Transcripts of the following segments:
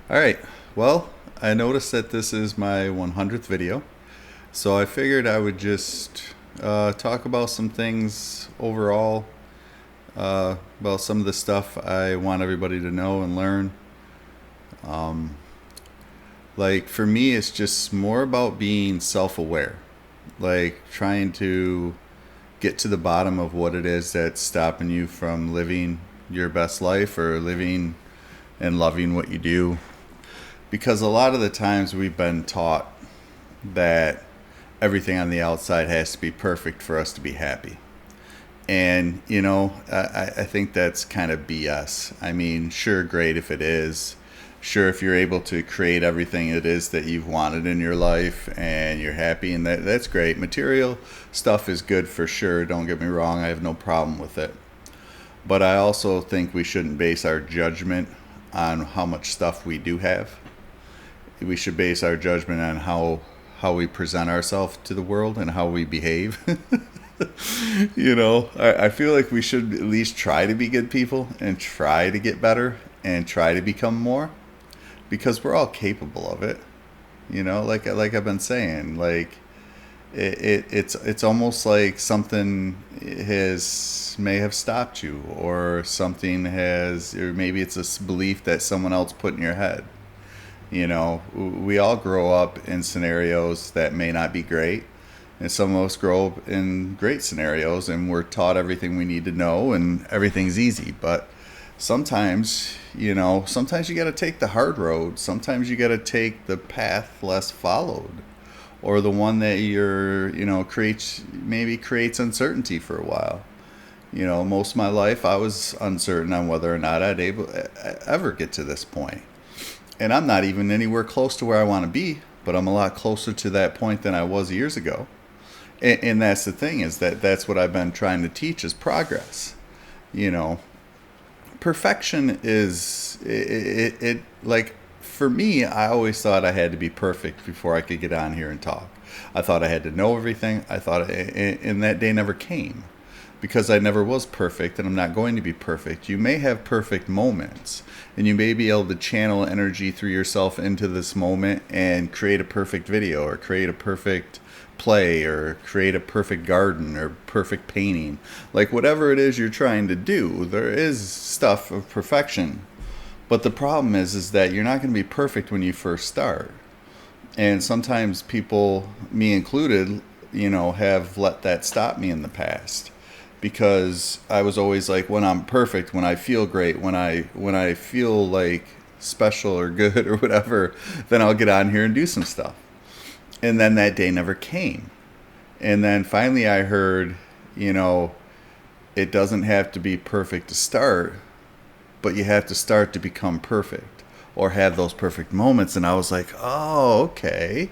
All right. Well, I noticed that this is my 100th video, so I figured I would just talk about some things overall, about some of the stuff I want everybody to know and learn. Like, for me, it's just more about being self aware, like, trying to get to the bottom of what it is that's stopping you from living your best life or living and loving what you do. Because a lot of the times we've been taught that everything on the outside has to be perfect for us to be happy. And, I think that's kind of BS. I mean, sure, great if it is. Sure, if you're able to create everything it is that you've wanted in your life and you're happy, and that's great. Material stuff is good for sure. Don't get me wrong, I have no problem with it. But I also think we shouldn't base our judgment on how much stuff we do have. We should base our judgment on how we present ourselves to the world and how we behave. I feel like we should at least try to be good people and try to get better and try to become more because we're all capable of it. Like I've been saying, like it's almost like something has may have stopped you, or something has, or maybe it's a belief that someone else put in your head. We all grow up in scenarios that may not be great, and some of us grow up in great scenarios and we're taught everything we need to know and everything's easy. But sometimes you got to take the hard road. Sometimes you got to take the path less followed, or the one that creates uncertainty for a while. Most of my life I was uncertain on whether or not ever get to this point. And I'm not even anywhere close to where I want to be, but I'm a lot closer to that point than I was years ago. And that's the thing, is that's what I've been trying to teach, is progress. You know, Perfection is it like, for me, I always thought I had to be perfect before I could get on here and talk. I thought I had to know everything. And that day never came, because I never was perfect, and I'm not going to be perfect. You may have perfect moments, and you may be able to channel energy through yourself into this moment and create a perfect video, or create a perfect play, or create a perfect garden, or perfect painting. Like, whatever it is you're trying to do, there is stuff of perfection. But the problem is that you're not going to be perfect when you first start. And sometimes people, me included, have let that stop me in the past, because I was always like, when I'm perfect, when I feel great, when I feel like special or good or whatever, then I'll get on here and do some stuff. And then that day never came. And then finally I heard, it doesn't have to be perfect to start, but you have to start to become perfect, or have those perfect moments. And I was like, oh, okay.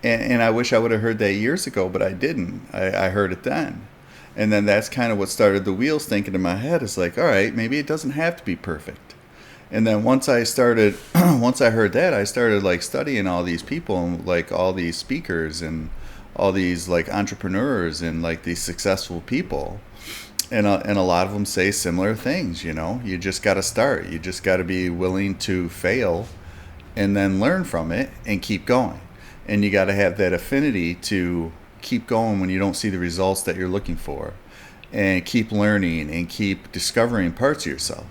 And I wish I would have heard that years ago, but I didn't. I heard it then. And then that's kind of what started the wheels thinking in my head. Is like, all right, maybe it doesn't have to be perfect. And then once I started, once I heard that, I started like studying all these people, and like all these speakers, and all these like entrepreneurs, and like these successful people. And a lot of them say similar things. You just got to start. You just got to be willing to fail, and then learn from it and keep going. And you got to have that affinity to keep going when you don't see the results that you're looking for, and keep learning and keep discovering parts of yourself.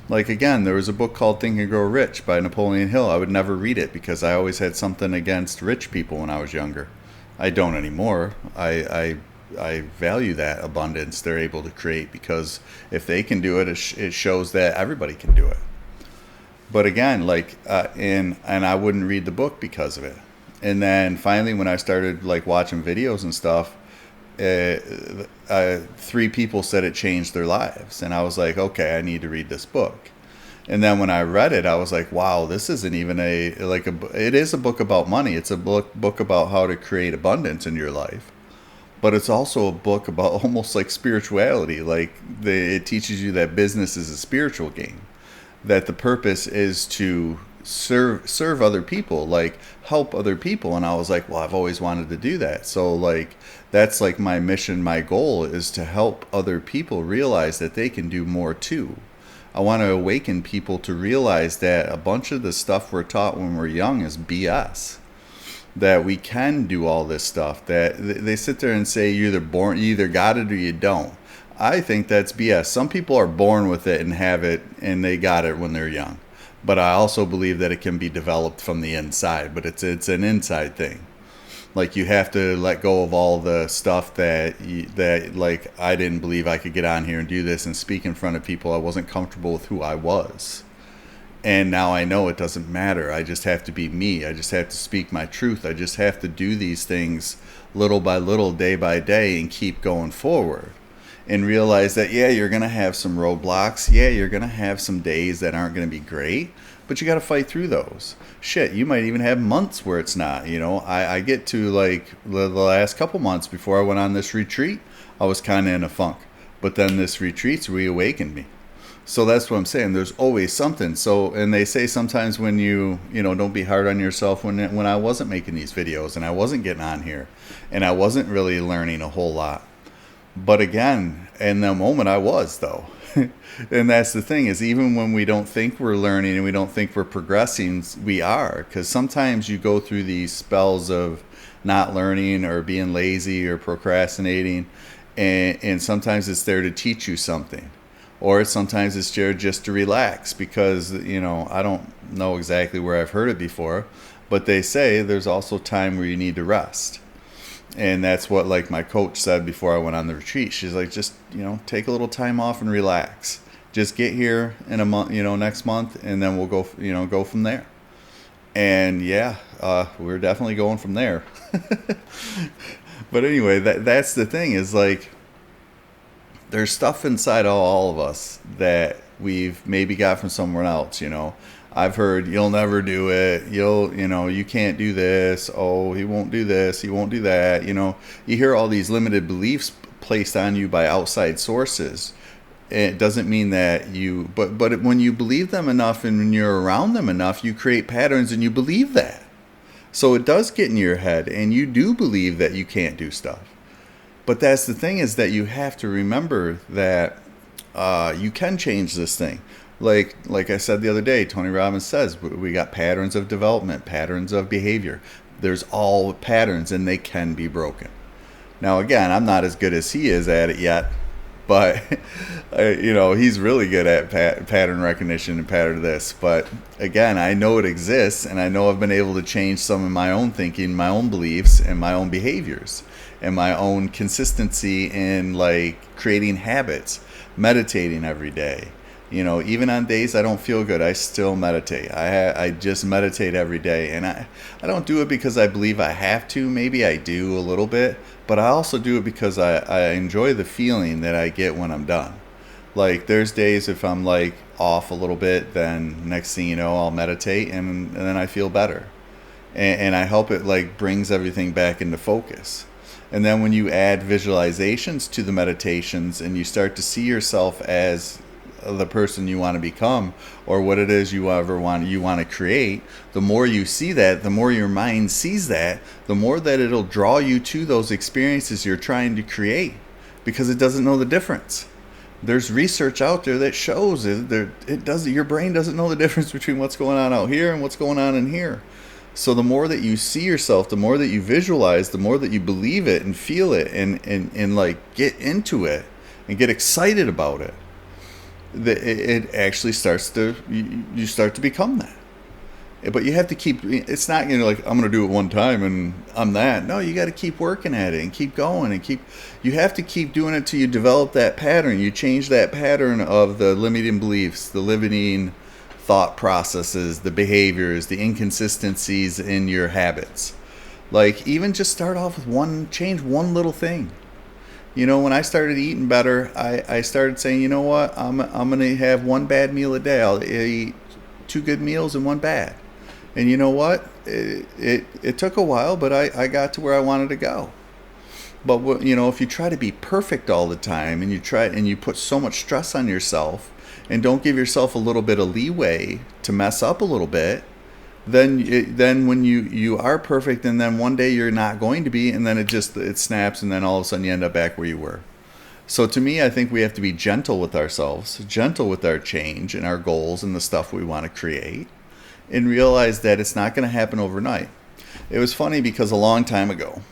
Like, again, there was a book called Think and Grow Rich by Napoleon Hill. I would never read it because I always had something against rich people when I was younger. I don't anymore. I value that abundance they're able to create, because if they can do it, it shows that everybody can do it. But again, like, and I wouldn't read the book because of it. And then finally, when I started like watching videos and stuff, three people said it changed their lives, and I was like, okay, I need to read this book. And then when I read it, I was like, wow, this isn't even it is a book about money. It's a book about how to create abundance in your life. But it's also a book about almost like spirituality. Like, it teaches you that business is a spiritual game, that the purpose is to serve other people, like help other people. And I was like, well, I've always wanted to do that. So like, that's like my mission, my goal is to help other people realize that they can do more too. I want to awaken people to realize that a bunch of the stuff we're taught when we're young is BS. That we can do all this stuff. That they sit there and say you either got it or you don't. I think that's BS. Some people are born with it and have it, and they got it when they're young. But I also believe that it can be developed from the inside. But it's an inside thing. Like, you have to let go of all the stuff that like, I didn't believe I could get on here and do this and speak in front of people. I wasn't comfortable with who I was. And now I know it doesn't matter. I just have to be me. I just have to speak my truth. I just have to do these things little by little, day by day, and keep going forward. And realize that, yeah, you're going to have some roadblocks. Yeah, you're going to have some days that aren't going to be great. But you got to fight through those. Shit, you might even have months where it's not. You know, I get to, like, the last couple months before I went on this retreat, I was kind of in a funk. But then this retreat's reawakened me. So that's what I'm saying. There's always something. So, and they say sometimes when you know, don't be hard on yourself. When I wasn't making these videos and I wasn't getting on here and I wasn't really learning a whole lot. But again, in the moment I was, though. And that's the thing, is even when we don't think we're learning and we don't think we're progressing, we are. Because sometimes you go through these spells of not learning or being lazy or procrastinating. And sometimes it's there to teach you something. Or sometimes it's there just to relax. Because, you know, I don't know exactly where I've heard it before. But they say there's also time where you need to rest. And that's what, like, my coach said before I went on the retreat. She's like, just, you know, take a little time off and relax. Just get here in a month, you know, next month, and then we'll go from there. And yeah, we're definitely going from there. But anyway, that's the thing, is like, there's stuff inside all of us that we've maybe got from somewhere else, you know. I've heard, you'll never do it. You can't do this. Oh, he won't do this. He won't do that. You know, you hear all these limited beliefs placed on you by outside sources. It doesn't mean that but when you believe them enough and when you're around them enough, you create patterns and you believe that. So it does get in your head and you do believe that you can't do stuff. But that's the thing, is that you have to remember that you can change this thing. Like I said the other day, Tony Robbins says we got patterns of development, patterns of behavior. There's all patterns and they can be broken. Now, again, I'm not as good as he is at it yet, but you know, he's really good at pattern recognition and pattern this. But again, I know it exists, and I know I've been able to change some of my own thinking, my own beliefs, and my own behaviors, and my own consistency in, like, creating habits, meditating every day. You know, even on days I don't feel good, I still meditate. I just meditate every day. And I don't do it because I believe I have to. Maybe I do a little bit. But I also do it because I enjoy the feeling that I get when I'm done. Like, there's days if I'm, like, off a little bit, then next thing you know, I'll meditate and then I feel better. And I hope it, like, brings everything back into focus. And then when you add visualizations to the meditations and you start to see yourself as the person you want to become, or what it is you want to create, the more you see that, the more your mind sees that, the more that it'll draw you to those experiences you're trying to create, because it doesn't know the difference. There's research out there that shows your brain doesn't know the difference between what's going on out here and what's going on in here. So the more that you see yourself, the more that you visualize, the more that you believe it and feel it and like get into it and get excited about it, it actually starts to, you start to become that. But you have to keep, it's not, you know, like, I'm going to do it one time and I'm that. No, you got to keep working at it and keep going and you have to keep doing it till you develop that pattern. You change that pattern of the limiting beliefs, the limiting thought processes, the behaviors, the inconsistencies in your habits. Like, even just start off with change one little thing. You know, when I started eating better, I started saying, you know what, I'm going to have one bad meal a day. I'll eat 2 good meals and 1 bad. And you know what? It took a while, but I got to where I wanted to go. But, you know, if you try to be perfect all the time and you put so much stress on yourself and don't give yourself a little bit of leeway to mess up a little bit, then when you are perfect and then one day you're not going to be, and then it snaps, and then all of a sudden you end up back where you were. So to me, I think we have to be gentle with ourselves, gentle with our change and our goals and the stuff we want to create, and realize that it's not going to happen overnight. It was funny because a long time ago,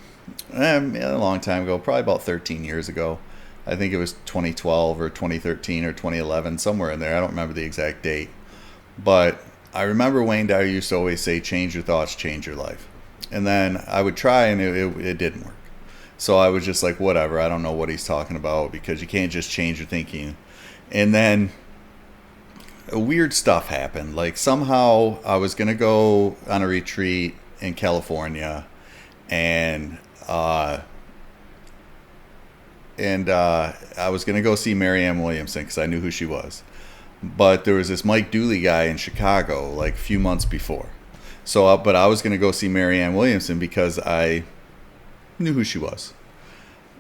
probably about 13 years ago, I think it was 2012 or 2013 or 2011, somewhere in there. I don't remember the exact date. But I remember Wayne Dyer used to always say, change your thoughts, change your life. And then I would try and it didn't work. So I was just like, whatever, I don't know what he's talking about, because you can't just change your thinking. And then weird stuff happened. Like somehow I was going to go on a retreat in California, and I was going to go see Marianne Williamson because I knew who she was. But there was this Mike Dooley guy in Chicago like a few months before. So, but I was going to go see Marianne Williamson because I knew who she was.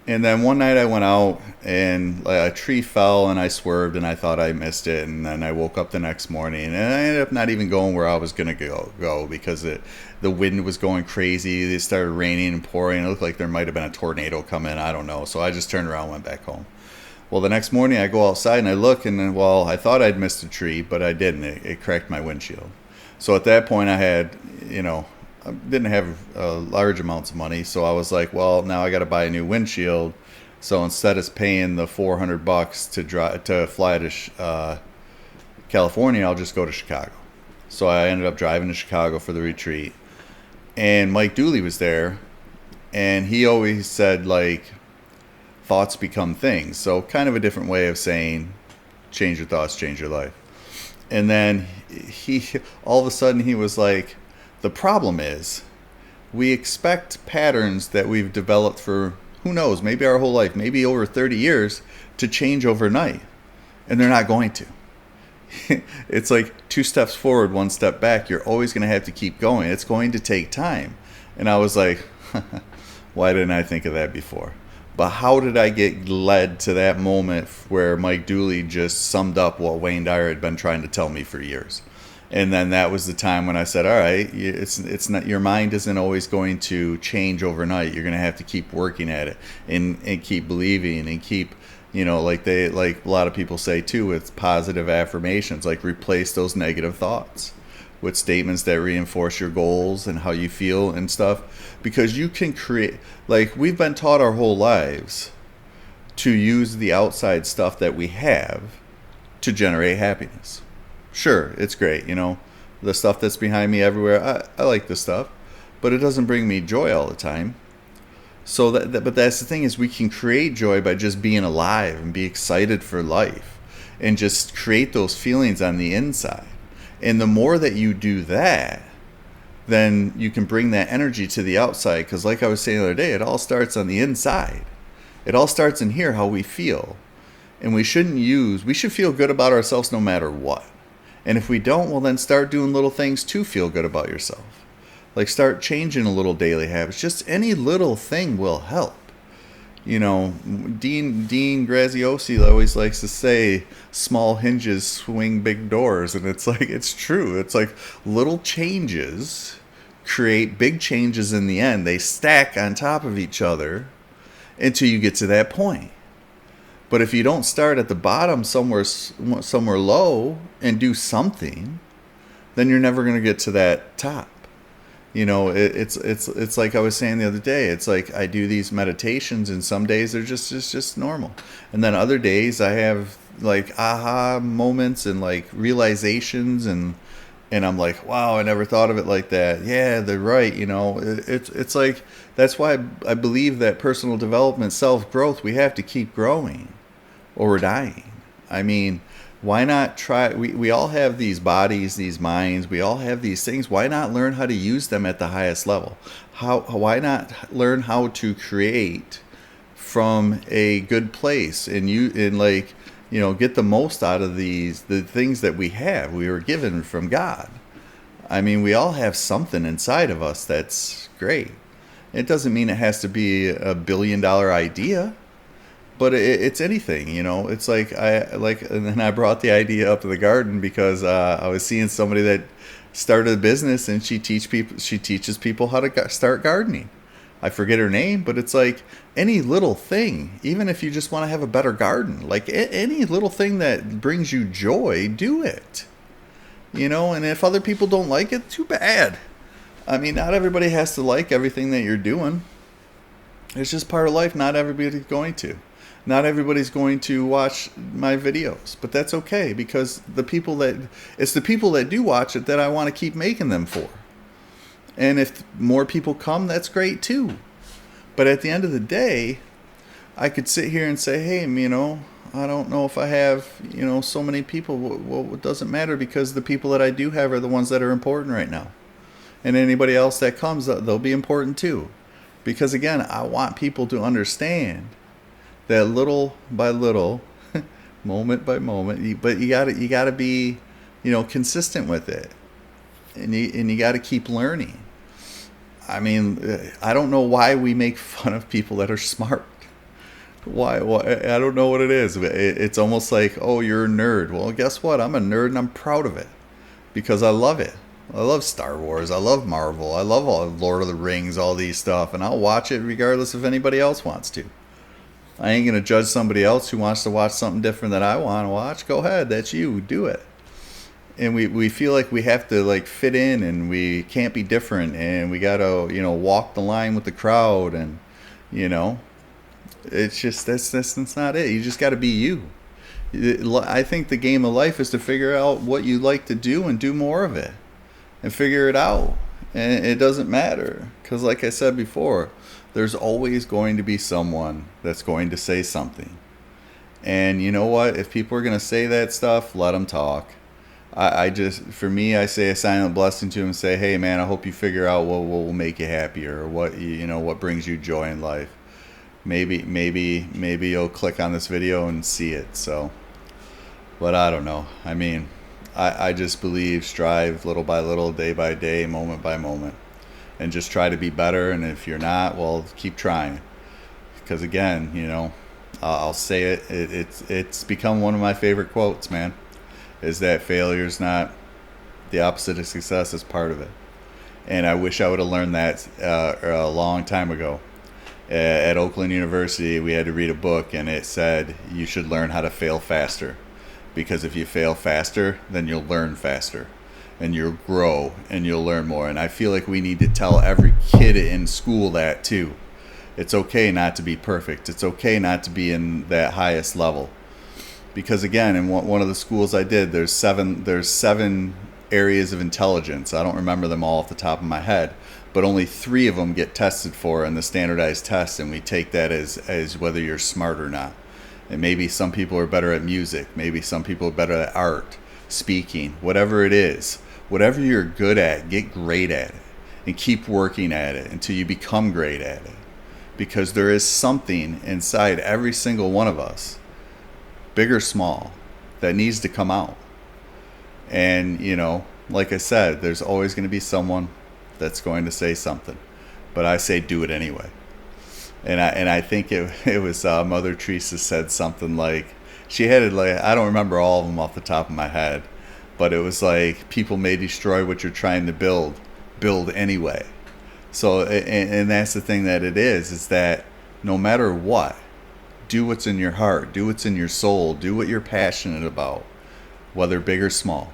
And then one night I went out and a tree fell and I swerved and I thought I missed it. And then I woke up the next morning and I ended up not even going where I was going to go because the wind was going crazy. It started raining and pouring. It looked like there might have been a tornado coming. I don't know. So I just turned around and went back home. Well, the next morning I go outside and I look, and then, well, I thought I'd missed a tree, but I didn't. It cracked my windshield. So at that point I had, I didn't have large amounts of money. So I was like, well, now I got to buy a new windshield. So instead of paying the $400 to fly to California, I'll just go to Chicago. So I ended up driving to Chicago for the retreat. And Mike Dooley was there. And he always said, like, thoughts become things. So kind of a different way of saying, change your thoughts, change your life. And then all of a sudden he was like, the problem is we expect patterns that we've developed for, who knows, maybe our whole life, maybe over 30 years, to change overnight. And they're not going to. It's like 2 steps forward, 1 step back. You're always going to have to keep going. It's going to take time. And I was like, why didn't I think of that before? But how did I get led to that moment where Mike Dooley just summed up what Wayne Dyer had been trying to tell me for years? And then that was the time when I said, all right, it's not, your mind isn't always going to change overnight. You're going to have to keep working at it and keep believing and keep, like a lot of people say too, with positive affirmations, like replace those negative thoughts with statements that reinforce your goals and how you feel and stuff, because you can create, like we've been taught our whole lives to use the outside stuff that we have to generate happiness. Sure, it's great, the stuff that's behind me everywhere, I like this stuff, but it doesn't bring me joy all the time. So but that's the thing, is we can create joy by just being alive and be excited for life and just create those feelings on the inside. And the more that you do that, then you can bring that energy to the outside. Because like I was saying the other day, it all starts on the inside. It all starts in here, how we feel. And we should feel good about ourselves no matter what. And if we don't, well, then start doing little things to feel good about yourself. Like start changing a little daily habits. Just any little thing will help. Dean Graziosi always likes to say, small hinges swing big doors. And it's like, it's true. It's like little changes create big changes in the end. They stack on top of each other until you get to that point. But if you don't start at the bottom somewhere low and do something, then you're never going to get to that top. It's like I was saying the other day. It's like I do these meditations, and some days they're just normal, and then other days I have like aha moments and like realizations, and I'm like, wow, I never thought of it like that. Yeah, they're right. It's like that's why I believe that personal development, self growth, we have to keep growing, or we're dying. I mean, why not try? We all have these bodies, these minds. We all have these things. Why not learn how to use them at the highest level? Why not learn how to create from a good place and get the most out of the things that we have. We were given from God. I mean, we all have something inside of us that's great. It doesn't mean it has to be a $1 billion idea. But it's anything, It's like and then I brought the idea up to the garden because I was seeing somebody that started a business, and she teaches people how to start gardening. I forget her name, but it's like any little thing, even if you just want to have a better garden, like any little thing that brings you joy, do it. And if other people don't like it, too bad. I mean, not everybody has to like everything that you're doing. It's just part of life. Not everybody's going to. Not everybody's going to watch my videos, but that's okay, because it's the people that do watch it that I want to keep making them for. And if more people come, that's great too. But at the end of the day, I could sit here and say, hey, I don't know if I have, so many people. Well, it doesn't matter, because the people that I do have are the ones that are important right now. And anybody else that comes, they'll be important too. Because again, I want people to understand that little by little, moment by moment, but you gotta be, consistent with it. And you got to keep learning. I mean, I don't know why we make fun of people that are smart. Why? I don't know what it is. It's almost like, oh, you're a nerd. Well, guess what? I'm a nerd, and I'm proud of it, because I love it. I love Star Wars. I love Marvel. I love all Lord of the Rings, all these stuff, and I'll watch it regardless if anybody else wants to. I ain't gonna judge somebody else who wants to watch something different that I want to watch. Go ahead. That's you. Do it. And we feel like we have to fit in, and we can't be different, and we gotta walk the line with the crowd, and it's just that's not it. You just gotta be you. I think the game of life is to figure out what you like to do and do more of it, and figure it out. And it doesn't matter, because like I said before, there's always going to be someone that's going to say something. And you know what? If people are gonna say that stuff, let them talk. For me, I say a silent blessing to him and say, hey man, I hope you figure out what will make you happier, or what brings you joy in life. Maybe you'll click on this video and see it. So, but I don't know. I mean, I just believe strive little by little, day by day, moment by moment, and just try to be better. And if you're not, well, keep trying. Because again, I'll say it. It's become one of my favorite quotes, man. Is that failure's not the opposite of success, is part of it. And I wish I would have learned that a long time ago. At Oakland University, we had to read a book, and it said you should learn how to fail faster. Because if you fail faster, then you'll learn faster. And you'll grow, and you'll learn more. And I feel like we need to tell every kid in school that too. It's okay not to be perfect. It's okay not to be in that highest level. Because again, in one of the schools I did, there's seven areas of intelligence. I don't remember them all off the top of my head, but only 3 of them get tested for in the standardized test, and we take that as whether you're smart or not. And maybe some people are better at music, maybe some people are better at art, speaking, whatever it is. Whatever you're good at, get great at it, and keep working at it until you become great at it. Because there is something inside every single one of us, big or small, that needs to come out. And like I said, there's always going to be someone that's going to say something, but I say do it anyway. And I think it was Mother Teresa said something like, she had it like, I don't remember all of them off the top of my head, but it was like, people may destroy what you're trying to build anyway. So and that's the thing that it is that no matter what, do what's in your heart, do what's in your soul, do what you're passionate about, whether big or small.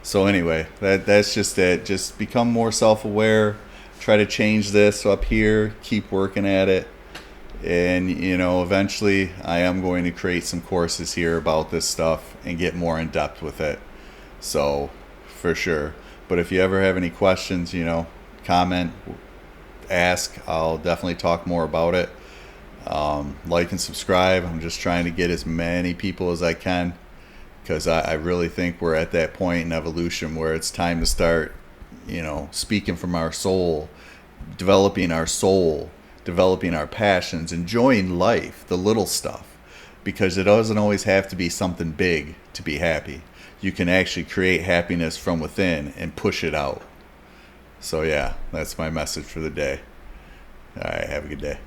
So anyway, that's just it. Just become more self-aware, try to change this up here, keep working at it. And eventually I am going to create some courses here about this stuff and get more in depth with it. So for sure. But if you ever have any questions, comment, ask. I'll definitely talk more about it. Like and subscribe. I'm just trying to get as many people as I can, because I really think we're at that point in evolution where it's time to start, speaking from our soul, developing our passions, enjoying life, the little stuff, because it doesn't always have to be something big to be happy. You can actually create happiness from within and push it out. So yeah, that's my message for the day. All right, have a good day.